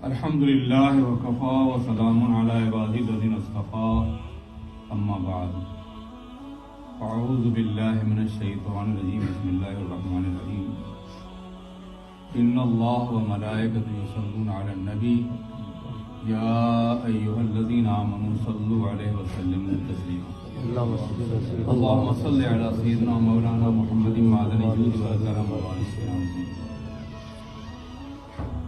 الحمد للہ وکفا وسلام علی عبادہ الذین اصطفى اما بعد اعوذ باللہ من الشیطان الرجیم بسم اللہ الرحمن الرحیم ان اللہ وملائکتہ یصلون علی النبی یا ایہا الذین آمنوا صلوا علیہ وسلموا تسلیما اللہم صل علی سیدنا مولانا محمد معدن الجود والکرم والسلام۔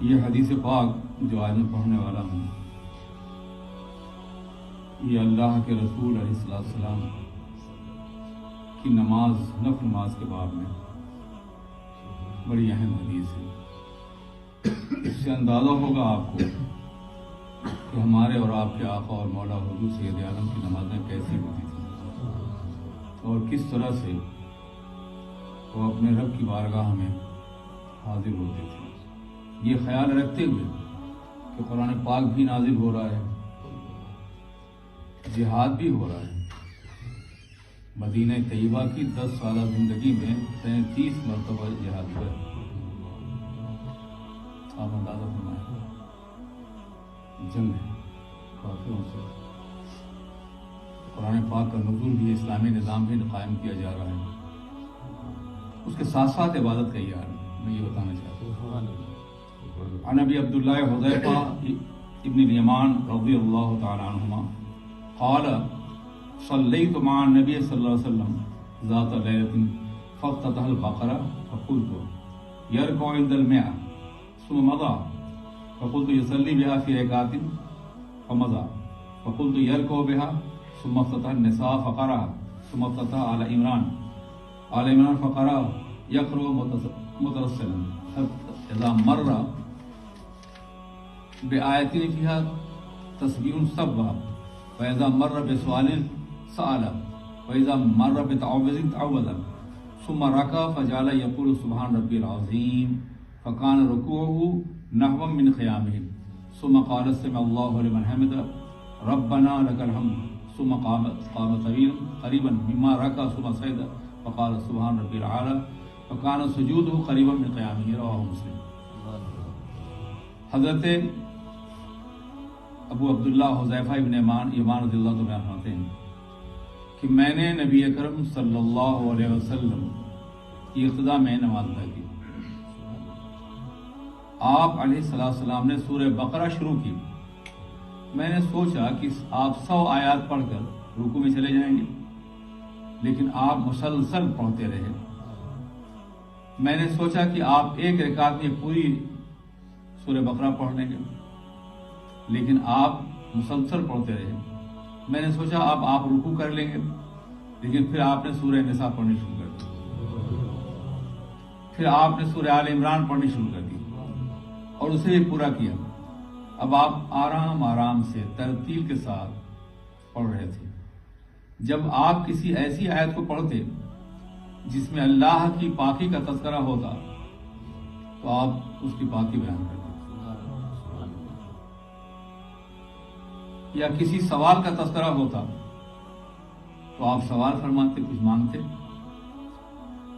یہ حدیث پاک جو آج میں پڑھنے والا ہوں یہ اللہ کے رسول علیہ السلام کی نماز، نفل نماز کے باب میں بڑی اہم حدیث ہے۔ اس سے اندازہ ہوگا آپ کو کہ ہمارے اور آپ کے آقا اور مولا حضور سید عالم کی نمازیں کیسی ہوتی تھیں اور کس طرح سے وہ اپنے رب کی بارگاہ میں حاضر ہوتے تھے۔ یہ خیال رکھتے ہوئے کہ قرآن پاک بھی نازل ہو رہا ہے، جہاد بھی ہو رہا ہے۔ مدینہ طیبہ کی 10 سالہ زندگی میں 33 مرتبہ جہاد ہوا ہے۔ آپ اندازہ فرمائیں، جنگ ہے کافروں سے۔ قرآن پاک کا نزول بھی، اسلامی نظام بھی قائم کیا جا رہا ہے، اس کے ساتھ ساتھ عبادت کا یہ حال میں یہ بتانا چاہتا ہوں۔ عن ابی عبداللہ حذیفہ ابن الیمان رضی اللہ تعالی عنہما قال صلیت مع النبی صلی اللہ علیہ وسلم ذات لیلۃ فافتتح البقرہ فقلت یرکع عند المئة ثم مضى فقلت يصلي بها في ركعات فمضى فقلت يركع بها ثم افتتح النساء فقرأ ثم افتتح آل عمران فقرأ يقرأ مترسلا اذا مر بآیتین فیہا تسبیح سبح فاذا مر بسؤال سأل فاذا مر بتعوذ تعوذ ثم ركع فجعل يقول سبحان ربي العظيم فكان ركوعه نحوا من قيامه ثم قال سمع الله لمن حمده ربنا لك الحمد ثم قام قريبا مما ركع ثم سجد فقال سبحان ربي العالى فكان سجوده قريبا من قيامه رواه مسلم۔ حضرت ابو عبداللہ حذیفہ ابن یمان رضی اللہ عنہ فرماتے ہیں کہ میں نے نبی اکرم صلی اللہ علیہ وسلم کی اقتداء میں نماز ادا کی۔ آپ علیہ السلام نے سورہ بقرہ شروع کی۔ میں نے سوچا کہ آپ 100 آیات پڑھ کر رکوع میں چلے جائیں گے، لیکن آپ مسلسل پڑھتے رہے۔ میں نے سوچا کہ آپ ایک رکعت میں پوری سورہ بقرہ پڑھ لیں گے، لیکن آپ مسلسل پڑھتے رہے۔ میں نے سوچا اب آپ رکوع کر لیں گے، لیکن پھر آپ نے سورہ نساء پڑھنی شروع کر دی، پھر آپ نے سورہ آل عمران پڑھنی شروع کر دی اور اسے بھی پورا کیا۔ اب آپ آرام آرام سے ترتیل کے ساتھ پڑھ رہے تھے۔ جب آپ کسی ایسی آیت کو پڑھتے جس میں اللہ کی پاکی کا تذکرہ ہوتا تو آپ اس کی پاکی بیان کرتے، یا کسی سوال کا تذکرہ ہوتا تو آپ سوال فرماتے، کچھ مانگتے۔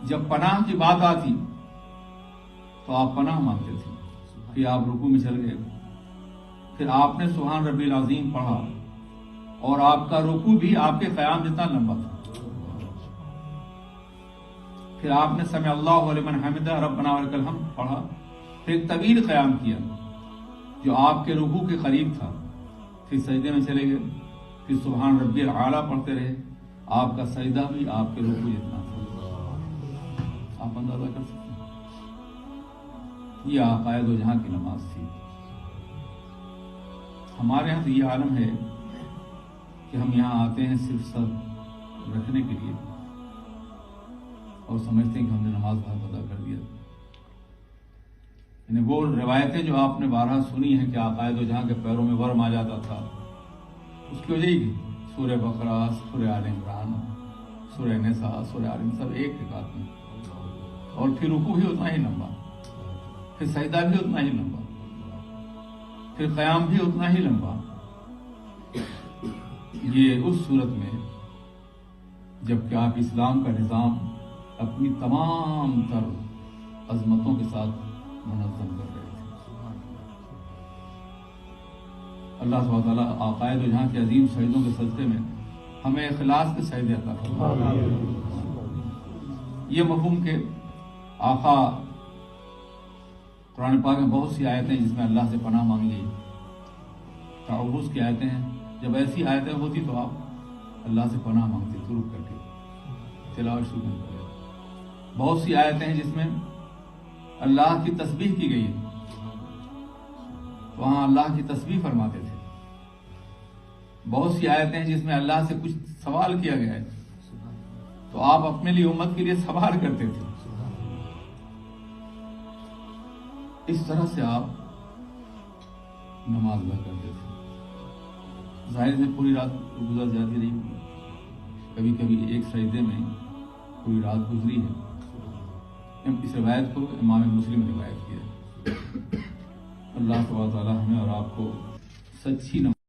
جب پناہ کی بات آتی تو آپ پناہ مانگتے تھے، پھر آپ رکوع میں چل گئے، پھر آپ نے سبحان ربی العظیم پڑھا اور آپ کا رکوع بھی آپ کے قیام جتنا لمبا تھا۔ پھر آپ نے سمع اللہ لمن حمدہ ربنا ولک الحمد پڑھا، پھر ایک طویل قیام کیا جو آپ کے رکوع کے قریب تھا، پھر سجدے میں چلے گئے، پھر سبحان ربی العالی پڑھتے رہے۔ آپ کا سجدہ بھی آپ کے رکوع جتنا تھا۔ آپ اندازہ کر سکتے ہیں، یہ عقائد و جہاں کی نماز تھی۔ ہمارے یہاں تو یہ عالم ہے کہ ہم یہاں آتے ہیں صرف سر رکھنے کے لیے اور سمجھتے ہیں کہ ہم نے نماز بہت ادا کر دیا۔ یعنی وہ روایتیں جو آپ نے بارہا سنی ہیں کہ عقائد و جہاں کے پیروں میں ورم آ جاتا تھا، اس کی وجہ ہی سورہ بقرہ، سورہ آل عمران، سورہ نساء، سورہ آل عمران سب ایک رکعت میں، اور پھر رکوع بھی اتنا ہی لمبا، پھر سجدہ بھی اتنا ہی لمبا، پھر قیام بھی اتنا ہی لمبا۔ یہ اس صورت میں جبکہ آپ اسلام کا نظام اپنی تمام تر عظمتوں کے ساتھ منظم کر رہے تھے۔ اللہ سبحانہ وتعالیٰ عقائد و جہاں کے عظیم سجدوں کے سلسلے میں ہمیں اخلاص کے سجدے عطا فرمائے۔ یہ مفہوم کہ آقا قرآن پاک میں بہت سی آیتیں جس میں اللہ سے پناہ مانگی گئی، تعوذ کی آیتیں ہیں، جب ایسی آیتیں ہوتی تو آپ اللہ سے پناہ مانگتے شروع کر کے تلاوت شروع کرتے۔ بہت سی آیتیں ہیں جس میں اللہ کی تسبیح کی گئی ہے، وہاں اللہ کی تسبیح فرماتے تھے۔ بہت سی آیتیں ہیں جس میں اللہ سے کچھ سوال کیا گیا ہے تو آپ اپنے لیے امت کے لیے سوال کرتے تھے۔ اس طرح سے آپ نماز ادا کرتے تھے۔ ظاہر سے پوری رات گزر جاتی رہی، کبھی کبھی ایک سجدے میں پوری رات گزری ہے۔ اس روایت کو امام مسلم نے روایت کیا ہے۔ اللہ سبحانہ وتعالیٰ ہمیں اور آپ کو سچی نماز